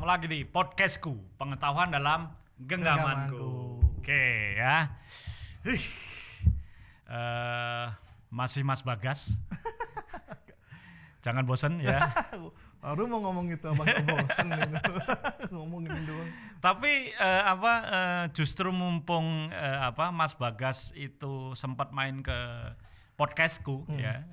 lagi di podcastku, pengetahuan dalam genggamanku. Oke ya. Masih Mas Bagas. Jangan bosen ya. Baru mau ngomong itu abang bosen gitu. Ngomongin doang. Tapi justru mumpung Mas Bagas itu sempat main ke podcastku ya.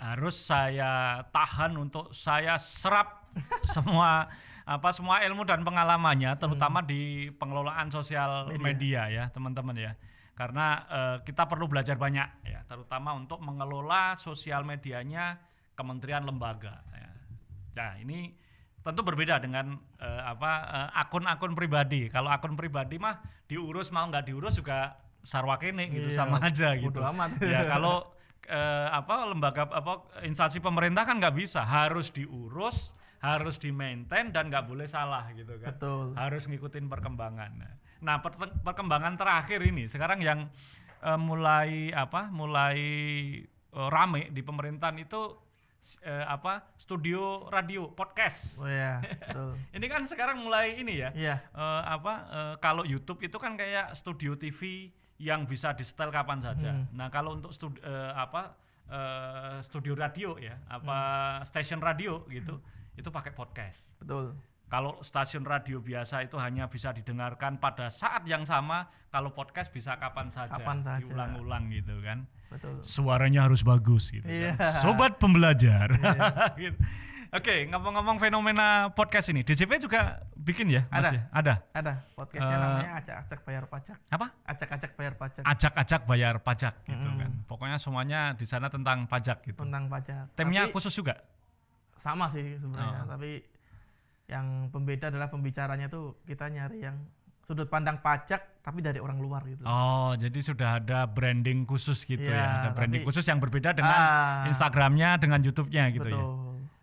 Harus saya tahan untuk saya serap semua ilmu dan pengalamannya, terutama di pengelolaan sosial media ya teman-teman ya. Karena kita perlu belajar banyak ya, terutama untuk mengelola sosial medianya kementerian lembaga ya. Nah ini tentu berbeda dengan akun-akun pribadi. Kalau akun pribadi mah diurus mau nggak diurus juga sarwakene gitu, sama aja gitu. Ya kalau lembaga instansi pemerintah kan nggak bisa, harus diurus, harus di-maintain dan nggak boleh salah gitu kan. Betul. Harus ngikutin perkembangan. Nah, perkembangan terakhir ini sekarang yang mulai rame di pemerintahan itu studio radio podcast. Oh iya, betul. Ini kan sekarang mulai ini ya. Iya. Kalau YouTube itu kan kayak studio TV yang bisa di-setel kapan saja. Nah, kalau untuk studio radio ya, stasiun radio gitu, itu pakai podcast. Betul. Kalau stasiun radio biasa itu hanya bisa didengarkan pada saat yang sama, kalau podcast bisa kapan saja. Diulang-ulang gitu kan. Betul. Suaranya harus bagus gitu kan. Sobat pembelajar. Gitu. Oke, ngomong-ngomong fenomena podcast ini, DJP juga bikin ya? Ada. Podcastnya namanya Acak-acak bayar pajak. Apa? Acak-acak bayar pajak. Acak-acak bayar pajak gitu kan. Pokoknya semuanya di sana tentang pajak gitu. Tentang pajak. Temnya khusus juga? Sama sih sebenarnya, tapi yang pembeda adalah pembicaranya tuh kita nyari yang sudut pandang pajak tapi dari orang luar gitu. Oh, jadi sudah ada branding khusus gitu ya. Ada branding khusus yang berbeda dengan Instagramnya, dengan YouTube-nya gitu. Betul.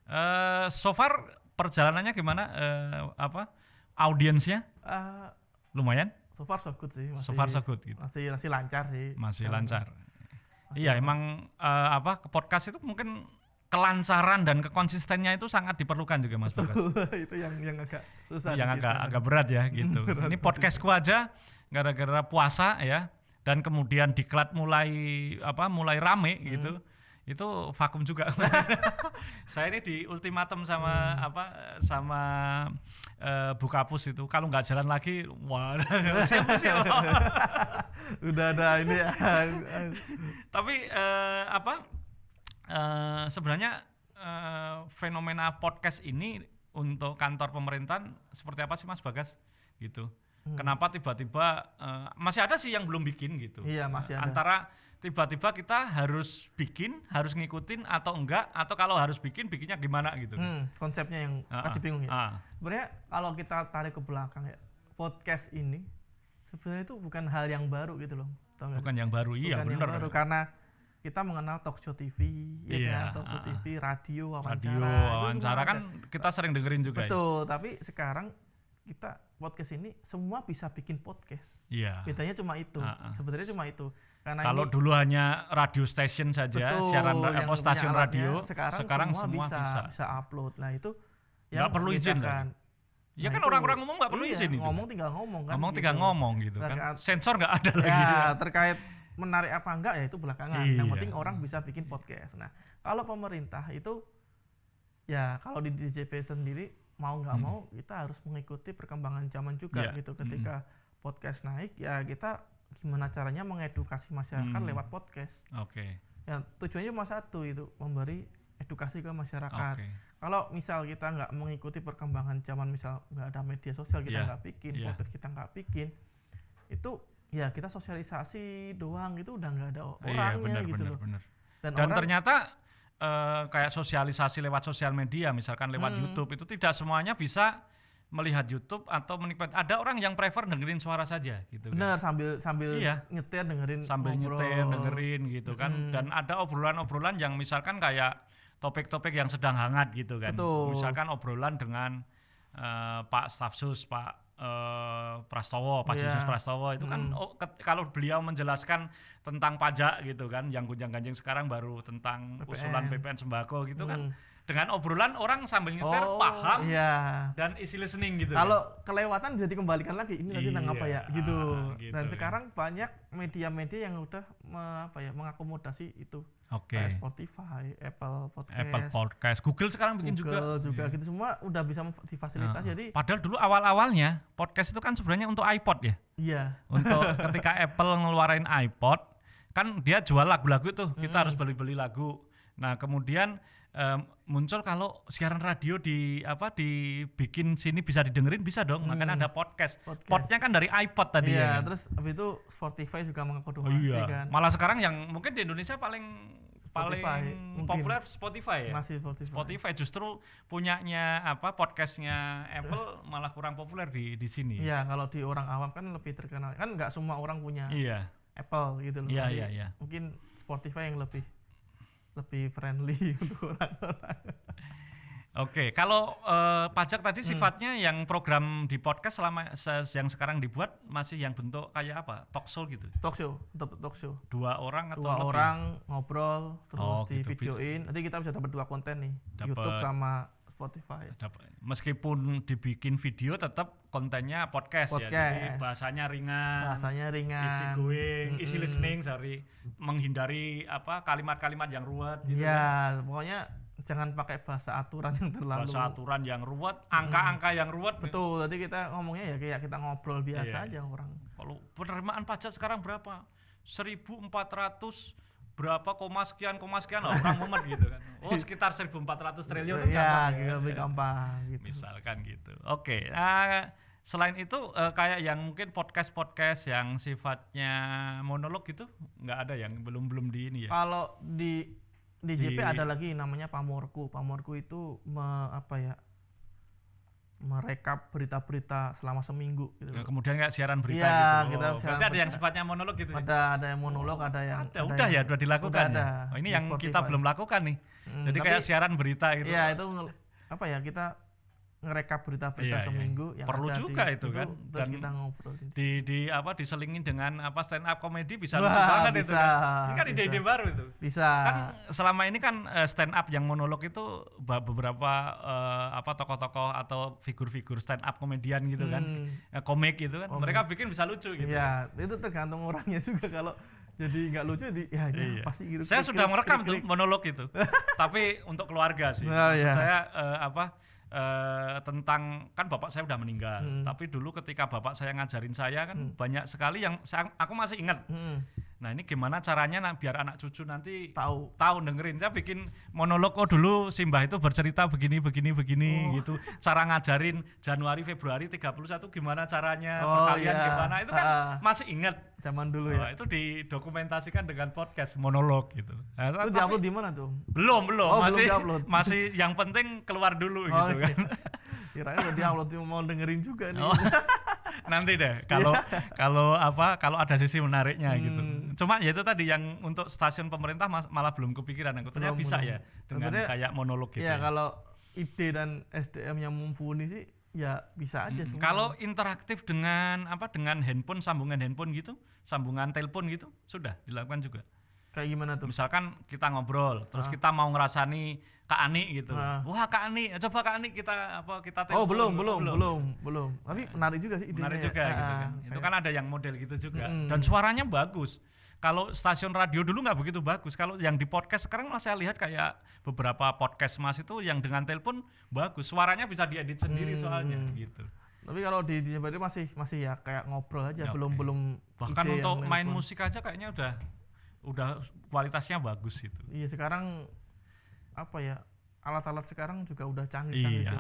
Ya. So far perjalanannya gimana? Audiensnya? Lumayan? So far so good sih. So far so good gitu. Masih lancar sih. Masih lancar. Iya, emang podcast itu mungkin kelancaran dan kekonsistennya itu sangat diperlukan juga Mas Bagas. Itu yang agak susah. Yang agak berat ya gitu. Ini podcastku aja gara-gara puasa ya, dan kemudian diklat mulai rame gitu. Itu vakum juga. Saya ini di ultimatum sama Bukapus itu, kalau nggak jalan lagi, wah siapa. Udah ada ini. Tapi sebenarnya fenomena podcast ini untuk kantor pemerintahan seperti apa sih Mas Bagas gitu? Kenapa tiba-tiba masih ada sih yang belum bikin gitu? Iya, masih ada. Antara tiba-tiba kita harus bikin, harus ngikutin atau enggak, atau kalau harus bikinnya gimana gitu? Konsepnya yang masih bingung ya. Sebenarnya kalau kita tarik ke belakang ya, podcast ini sebenarnya itu bukan hal yang baru gitu loh. Bukan yang baru, iya benar. Bukan yang baru, karena kita mengenal talkshow TV, talkshow TV, radio, wawancara kan kita sering dengerin juga. Betul, tapi sekarang kita podcast ini semua bisa bikin podcast. Iya. Bedanya cuma itu. Sebenarnya cuma itu. Karena kalau dulu hanya radio station saja, siaran stasiun radio, sekarang semua bisa upload. Nah, itu yang perlu izin kan. Ya kan orang-orang ngomong nggak perlu izin itu. Ngomong tinggal ngomong kan. Tinggal ngomong gitu kan. Sensor nggak ada lagi. Ya, terkait menarik apa enggak ya itu belakangan. Yang penting orang bisa bikin podcast. Nah, kalau pemerintah itu ya kalau di DJP sendiri mau nggak mau kita harus mengikuti perkembangan zaman juga gitu. Ketika podcast naik ya kita gimana caranya mengedukasi masyarakat lewat podcast. Oke. Ya tujuannya cuma satu, itu memberi edukasi ke masyarakat. Kalau misal kita nggak mengikuti perkembangan zaman, misal nggak ada media sosial kita nggak bikin, podcast kita nggak bikin, itu ya kita sosialisasi doang gitu, udah nggak ada orangnya gitu loh. Dan ternyata kayak sosialisasi lewat sosial media, misalkan lewat YouTube, itu tidak semuanya bisa melihat YouTube atau menikmati. Ada orang yang prefer dengerin suara saja gitu. Benar, kan? sambil nyetir dengerin, nyetir dengerin gitu kan. Dan ada obrolan-obrolan yang misalkan kayak topik-topik yang sedang hangat gitu kan. Betul. Misalkan obrolan dengan Pak Stafsus, Pak Prastowo, Pak Yesus Prastowo itu kan kalau beliau menjelaskan tentang pajak gitu kan, yang gunjang-ganjing sekarang baru tentang usulan PPN sembako gitu kan, dengan obrolan orang sambil nyetir paham iya. dan easy listening gitu. Kalau kelewatan bisa dikembalikan lagi, ini tadi tentang apa ya gitu. Gitu. Dan sekarang banyak media-media yang udah mengakomodasi itu. Oke. Kayak Spotify, Apple Podcast, Google sekarang bikin Google juga gitu, semua udah bisa difasilitasi. Jadi padahal dulu awal-awalnya podcast itu kan sebenarnya untuk iPod ya. iya. Untuk ketika Apple ngeluarin iPod, kan dia jual lagu-lagu tuh, kita harus beli-beli lagu. Nah, kemudian muncul kalau siaran radio dibikin sini bisa didengerin, bisa dong. Makanya ada podcast. Podnya kan dari iPod tadi ya. ya. Terus habis itu Spotify juga mengakomodasi kan. Malah sekarang yang mungkin di Indonesia paling populer Spotify ya. Masih Spotify justru punyanya podcastnya Apple malah kurang populer di sini. Iya, kalau di orang awam kan lebih terkenal. Kan nggak semua orang punya Apple gitu loh. Iya. Mungkin Spotify yang lebih friendly untuk orang-orang. Oke, kalau pajak tadi sifatnya yang program di podcast selama yang sekarang dibuat masih yang bentuk kayak apa? Talk show gitu? Talk show. Dua orang atau Dua lebih? orang ngobrol terus di gitu. videoin. Nanti kita bisa dapat 2 konten nih, YouTube sama Spotify. Meskipun dibikin video tetap kontennya podcast. Ya. Jadi bahasanya ringan. Easy going, easy listening, menghindari kalimat-kalimat yang ruwet gitu. Iya, pokoknya jangan pakai bahasa aturan yang terlalu ruwet, angka-angka yang ruwet. Betul, tadi kita ngomongnya ya kayak kita ngobrol biasa aja orang. Kalau penerimaan pajak sekarang berapa? 1.400 berapa koma sekian orang mumet gitu kan. Oh, sekitar 1.400 triliun itu lebih gampang gitu. Misalkan gitu. Oke. Selain itu kayak yang mungkin podcast yang sifatnya monolog gitu nggak ada yang belum di ini ya. Kalau di JP ada lagi namanya Pamorku. Pamorku itu merekap berita-berita selama seminggu gitu. Nah, kemudian kayak siaran berita gitu. Berarti ada yang sifatnya monolog gitu. Ada yang monolog, ada yang udah dilakukan. Udah, ini yang kita belum lakukan nih. Jadi kayak siaran berita gitu. Iya, itu kita ngerekap berita-berita seminggu yang perlu ada juga itu kan. Terus kita ngobrol diselingin dengan stand up comedy bisa lucu banget itu kan. Ini kan ide-ide baru itu. Bisa. Kan selama ini kan stand up yang monolog itu beberapa tokoh-tokoh atau figur-figur stand up komedian gitu kan. Komik gitu kan. Mereka bikin bisa lucu gitu. Iya, itu tergantung orangnya juga. Kalau jadi nggak lucu pasti gitu. Saya sudah merekam tuh monolog itu. Tapi untuk keluarga sih. Maksud saya tentang kan bapak saya udah meninggal, tapi dulu ketika bapak saya ngajarin saya kan banyak sekali yang aku masih ingat. Nah, ini gimana caranya biar anak cucu nanti tahu dengerin. Saya bikin monolog dulu Simbah itu bercerita begini gitu. Cara ngajarin Januari Februari 31 gimana caranya, perkalian gimana. Itu kan masih ingat zaman dulu ya. Itu didokumentasikan dengan podcast monolog gitu. Nah, itu diupload di mana tuh? Belum masih yang penting keluar dulu gitu kan. Kirain udah diupload mau dengerin juga nih. Nanti deh kalau ada sisi menariknya gitu. Cuma ya itu tadi yang untuk stasiun pemerintah malah belum kepikiran. Ternyata bisa ya dengan kayak monolog gitu. Ya kalau ide dan SDM yang mumpuni sih ya bisa aja semua. Kalau interaktif dengan handphone, sambungan handphone gitu, sambungan telepon gitu sudah dilakukan juga. Kayak gimana tuh? Misalkan kita ngobrol, terus kita mau ngerasani Kak Ani gitu. Wah, Kak Ani, coba Kak Ani kita telepon. Oh, belum. Tapi menarik juga sih idenya. Menarik juga gitu kan. Itu kan ada yang model gitu juga. Dan suaranya bagus. Kalau stasiun radio dulu nggak begitu bagus. Kalau yang di podcast sekarang saya lihat kayak beberapa podcast Mas itu yang dengan telepon bagus. Suaranya bisa diedit sendiri soalnya gitu. Tapi kalau di masih ya kayak ngobrol aja, belum bahkan untuk main musik aja kayaknya udah kualitasnya bagus itu. Iya, sekarang alat-alat sekarang juga udah canggih sih.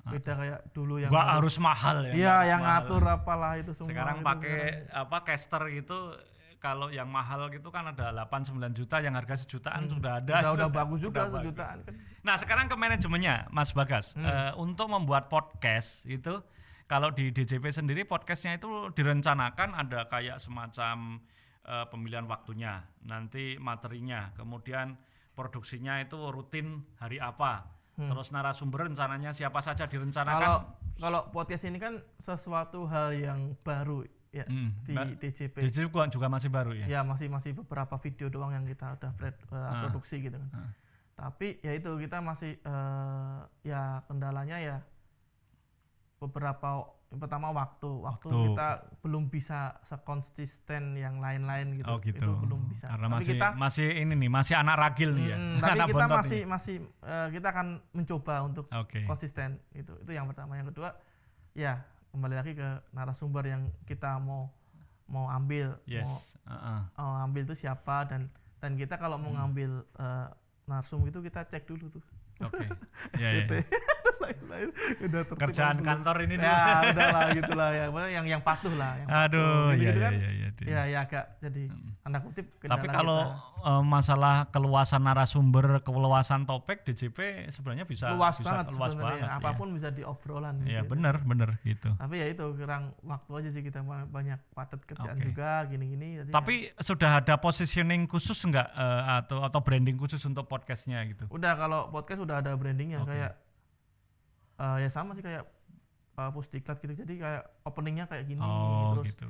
Beda kayak dulu yang harus mahal ya. Iya, yang ngatur apalah itu semua. Sekarang pakai caster gitu. Kalau yang mahal gitu kan ada 8-9 juta, yang harga sejutaan sudah ada. Udah bagus juga sejutaan kan. Nah, sekarang ke manajemennya Mas Bagas. Untuk membuat podcast itu kalau di DJP sendiri podcastnya itu direncanakan ada kayak semacam pemilihan waktunya, nanti materinya, kemudian produksinya itu rutin hari apa, terus narasumber rencananya siapa saja direncanakan. Kalau podcast ini kan sesuatu hal yang baru ya di DJP. DJP juga masih baru ya? Ya masih beberapa video doang yang kita udah produksi gitu kan. Tapi ya itu kita masih ya kendalanya ya beberapa pertama waktu kita belum bisa sekonsisten yang lain-lain gitu. Oh gitu. Itu belum bisa. Karena tapi masih ini nih, masih anak ragil nih ya. Tapi anak kita bontot masih kita akan mencoba untuk Oke. konsisten itu yang pertama. Yang kedua ya kembali lagi ke narasumber yang kita mau ambil. Yes. Ambil itu siapa dan kita kalau mau ngambil narsum itu kita cek dulu tuh. Oke. STT. Lain-lain udah tertib Kerjaan dulu. kantor ini ya udahlah gitulah ya yang patuh lah yang aduh patuh. Gitu ya, kan ya. ya agak jadi tanda kutip kendala. Tapi kalau masalah keluasan narasumber, keluasan topik DJP sebenarnya bisa luas banget sebenarnya apapun bisa diobrolan ya gitu. benar gitu. Tapi ya itu kurang waktu aja sih, kita banyak padat kerjaan juga gini-gini. Tapi ya, sudah ada positioning khusus enggak atau branding khusus untuk podcastnya gitu? Udah, kalau podcast udah ada brandingnya kayak ya sama sih kayak Pusdiklat gitu. Jadi kayak openingnya kayak gini terus gitu.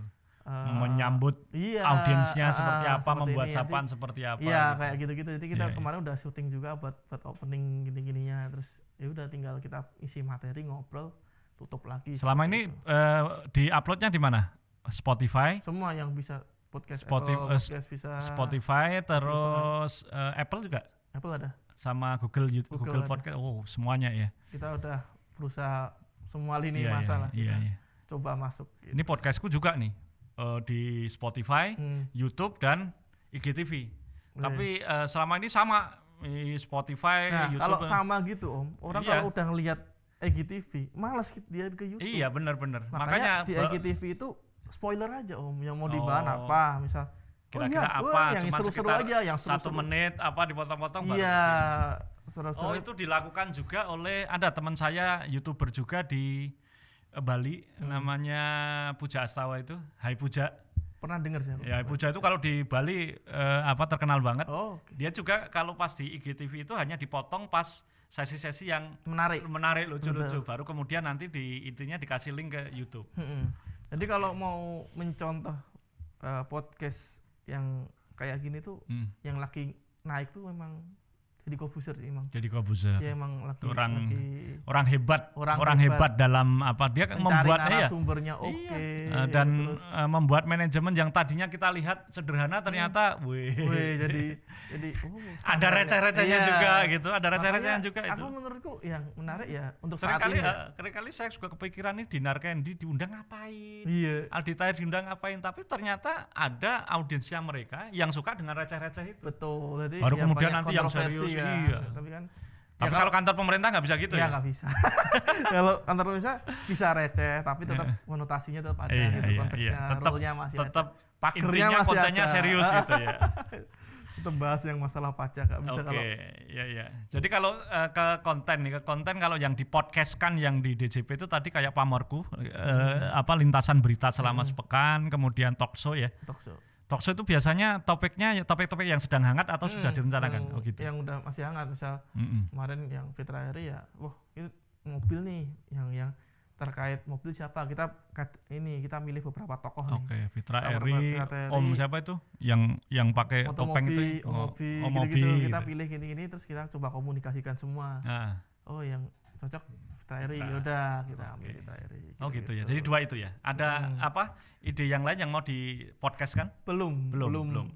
Menyambut audiensnya seperti apa, membuat sapaan seperti apa. Iya gitu. kayak gitu-gitu. Jadi kita kemarin udah syuting juga buat opening gini-gininya. Terus ya udah tinggal kita isi materi, ngobrol, tutup lagi. Selama ini di uploadnya di mana? Spotify? Semua yang bisa podcast bisa. Spotify terus Apple juga? Apple ada. Sama Google Podcast. Oh, semuanya ya. Kita udah berusaha semua lini masalah. Iya. Coba masuk. Gitu. Ini podcastku juga nih di Spotify, YouTube dan IGTV. Tapi selama ini sama Spotify, YouTube. Kalau sama gitu Om, orang kalau udah ngelihat IGTV, malas dia ke YouTube. Iya benar. Makanya di IGTV itu spoiler aja Om, yang mau dibahas apa, misal. Kira-kira apa? Yang cuma seru-seru aja, yang 1 menit apa dipotong-potong. Iya. Seru-seru. Itu dilakukan juga oleh ada teman saya YouTuber juga di Bali, namanya Puja Astawa itu. Hai Puja. Pernah dengar sih. Ya Puja itu kalau di Bali terkenal banget. Okay. Dia juga kalau pas di IGTV itu hanya dipotong pas sesi-sesi yang menarik lucu-lucu. Baru kemudian nanti intinya dikasih link ke YouTube. Jadi kalau mau mencontoh podcast yang kayak gini tuh, yang lagi naik tuh memang Deddy Corbuzier sih emang. Deddy Corbuzier. Dia emang lagi orang hebat dalam apa dia membuat sumbernya dan terus, membuat manajemen yang tadinya kita lihat sederhana ternyata jadi ada receh-recehnya juga gitu, ada receh-recehnya juga itu. Aku menurutku yang menarik ya untuk Kali saya juga kepikiran nih Dinar Candy diundang ngapain? Iya. Aldi Tahir diundang ngapain? Tapi ternyata ada audiensnya mereka yang suka dengan receh-receh itu. Betul. Jadi baru kemudian nanti yang serius. Iya. Tapi kalau kantor pemerintah nggak bisa gitu ya? Nggak bisa. Kalau kantor pemerintah bisa receh, tapi tetap konotasinya tetap ada gitu, konteksnya, role-nya masih tetap ada. Pakernya masih kontennya ada. Serius gitu ya. Kita bahas yang masalah pajak nggak bisa kalau. Iya. Jadi kalau ke konten kalau yang di podcastkan yang di DJP itu tadi kayak pamorku, lintasan berita selama sepekan, kemudian talkshow ya. Talkshow itu biasanya topik-topik yang sedang hangat atau sudah direncanakan? Yang udah masih hangat, misal kemarin yang Fitra Eri ya, itu mobil nih yang terkait mobil siapa, kita milih beberapa tokoh nih. Oke, Fitra Eri, Om siapa itu yang pakai topeng itu? Mobil. Kita pilih gini-gini terus kita coba komunikasikan semua. Yang cocok Fitra Eri, yaudah kita ambil Fitra Eri. Gitu ya. Jadi 2 itu ya. Ada ide yang lain yang mau di podcast kan? Belum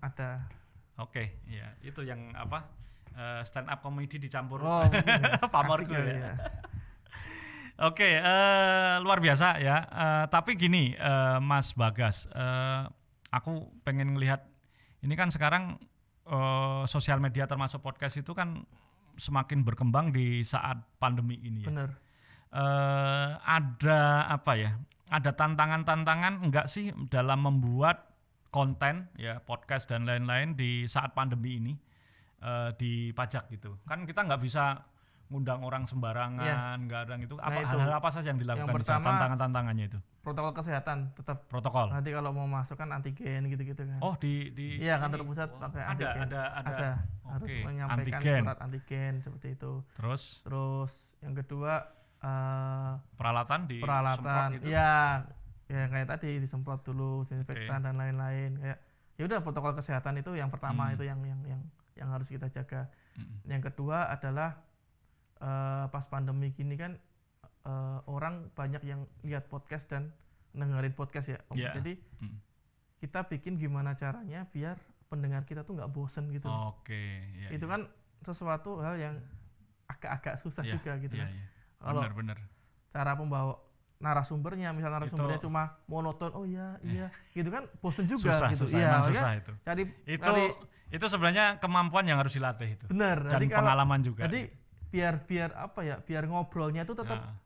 ada. Oke, ya. Itu yang stand up comedy dicampur pamorku ya. Oke, luar biasa ya. Tapi gini, Mas Bagas, aku pengen ngelihat ini kan sekarang sosial media termasuk podcast itu kan semakin berkembang di saat pandemi ini ya. Benar. Ada tantangan-tantangan enggak sih dalam membuat konten ya podcast dan lain-lain di saat pandemi ini di pajak gitu. Kan kita nggak bisa ngundang orang sembarangan, nggak ada gitu. Hal apa saja yang dilakukan di saat tantangannya itu? Protokol kesehatan tetap. Protokol. Nanti kalau mau masuk kan antigen gitu-gitu kan. Oh Iya, kantor pusat pakai antigen. Ada. Harus menyampaikan surat antigen seperti itu. Terus yang kedua peralatan gitu. Ya kayak tadi disemprot dulu, disinfektan dan lain-lain. Kayak ya udah protokol kesehatan itu yang pertama itu yang yang harus kita jaga. Yang kedua adalah pas pandemi gini kan orang banyak yang lihat podcast dan dengerin podcast ya Om. Jadi kita bikin gimana caranya biar pendengar kita tuh nggak bosen gitu. Itu kan sesuatu hal yang agak-agak susah juga gitu kan. Kalau cara pembawa narasumbernya, misal narasumbernya cuma monoton, oh iya gitu kan bosen juga susah, gitu. Susah itu. Itu sebenarnya kemampuan yang harus dilatih itu. Benar. Dan pengalaman juga. Jadi biar apa ya? Biar ngobrolnya itu tetap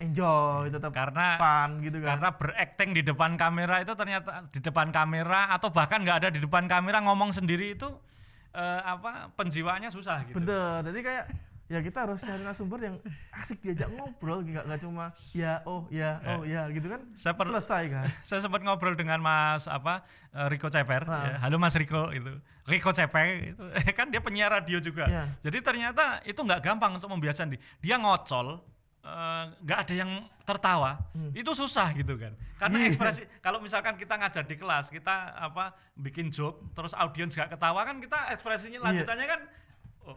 enjoy, tetap fun gitu kan. Karena berakting di depan kamera itu ternyata di depan kamera atau bahkan nggak ada di depan kamera ngomong sendiri itu penjiwaannya susah gitu. Bener. Jadi kayak ya kita harus cari narasumber yang asik diajak ngobrol, nggak cuma ya gitu kan. Selesai kan. Saya sempat ngobrol dengan Mas Riko Ceper. Ya. Halo Mas Riko itu. Riko Ceper itu kan dia penyiar radio juga. Jadi ternyata itu nggak gampang untuk membiasakan dia ngocol. Nggak ada yang tertawa, itu susah gitu kan. Karena ekspresi kalau misalkan kita ngajar di kelas, kita bikin joke, terus audiens nggak ketawa kan kita ekspresinya lanjutannya kan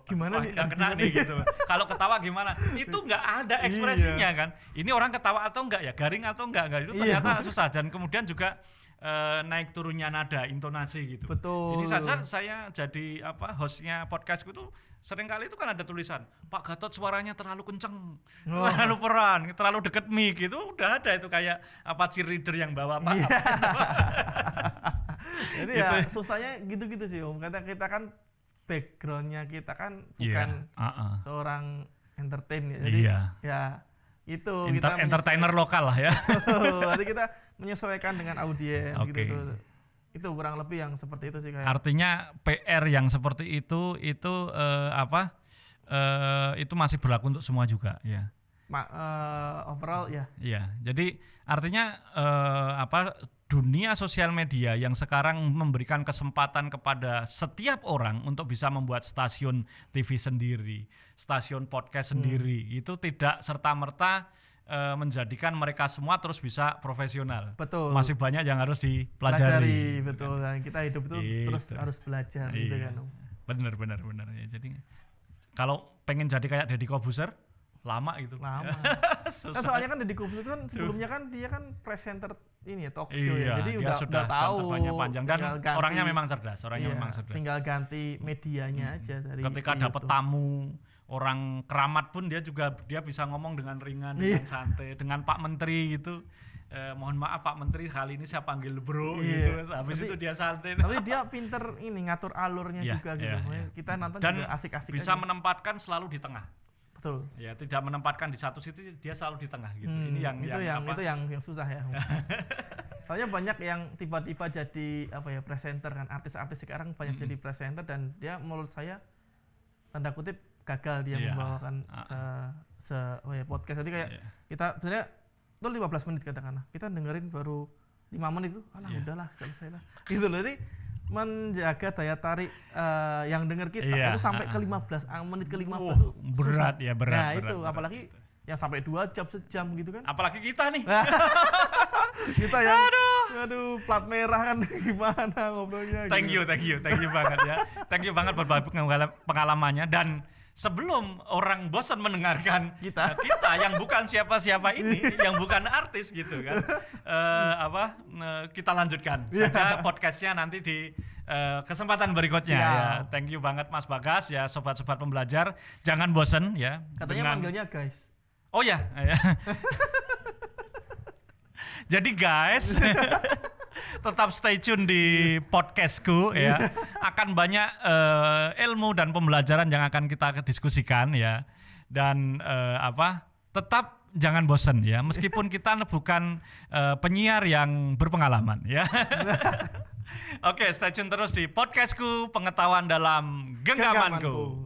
gimana nih? Nggak kena nih gitu. Kalau ketawa gimana? Itu nggak ada ekspresinya kan. Ini orang ketawa atau enggak ya, garing atau enggak itu ternyata susah. Dan kemudian juga naik turunnya nada, intonasi gitu. Betul. Ini saja saya jadi hostnya podcastku tuh sering kali itu kan ada tulisan Pak Gatot suaranya terlalu kenceng, terlalu peran, terlalu deket mic gitu, udah ada itu kayak cheerleader yang bawa Pak. Jadi ya susahnya gitu-gitu sih Om. Kita kan backgroundnya kita kan bukan seorang entertain ya. Jadi ya itu kita entertainer lokal lah ya. Jadi kita menyesuaikan dengan audiens gitu. Itu kurang lebih yang seperti itu sih kayak. Artinya PR yang seperti itu itu masih berlaku untuk semua juga ya. Overall ya. Iya. Jadi artinya dunia sosial media yang sekarang memberikan kesempatan kepada setiap orang untuk bisa membuat stasiun TV sendiri, stasiun podcast sendiri, itu tidak serta-merta menjadikan mereka semua terus bisa profesional. Betul. Masih banyak yang harus dipelajari. Betul. Dan kita hidup itu terus harus belajar gitu kan. Benar ya. Jadi kalau pengen jadi kayak Deddy Corbuzier lama gitu. Lama. Kan soalnya kan Deddy Corbuzier kan sebelumnya kan dia kan presenter ini ya talk show ya. Jadi udah tahu panjang dan orangnya memang cerdas, Tinggal ganti medianya aja dari ketika dapat tamu orang keramat pun dia bisa ngomong dengan ringan, dengan santai, dengan Pak Menteri gitu. Mohon maaf Pak Menteri kali ini saya panggil bro gitu. Habis itu dia santai. Tapi dia pinter ini ngatur alurnya juga gitu. Kita nonton dan juga asik-asik bisa aja. Menempatkan selalu di tengah. Betul. Ya, tidak menempatkan di satu sisi, dia selalu di tengah gitu. Ini yang susah ya. Soalnya banyak yang tiba-tiba jadi presenter kan. Artis-artis sekarang banyak jadi presenter dan dia menurut saya tanda kutip gagal dia membawakan podcast. Jadi kayak kita sebenarnya itu 15 menit katakanlah. Kita dengerin baru 5 menit itu, udahlah selesai lah. Gitu loh. Jadi menjaga daya tarik yang denger kita itu sampai ke 15 menit ke 15 berat. Nah, itu apalagi yang sampai 2 jam sejam gitu kan. Apalagi kita nih. Kita yang aduh plat merah kan gimana ngobrolnya. Thank you banget ya. Thank you banget berbagi pengalamannya. Dan sebelum orang bosan mendengarkan kita yang bukan siapa-siapa ini, yang bukan artis gitu kan, kita lanjutkan saja podcastnya nanti di kesempatan berikutnya. Ya. Thank you banget Mas Bagas ya, sobat-sobat pembelajar, jangan bosan ya. Katanya manggilnya guys. Oh ya. Jadi guys. Tetap stay tune di podcastku ya. Akan banyak ilmu dan pembelajaran yang akan kita diskusikan ya. Dan tetap jangan bosan ya. Meskipun kita bukan penyiar yang berpengalaman ya. Oke, stay tune terus di podcastku, pengetahuan dalam genggamanku.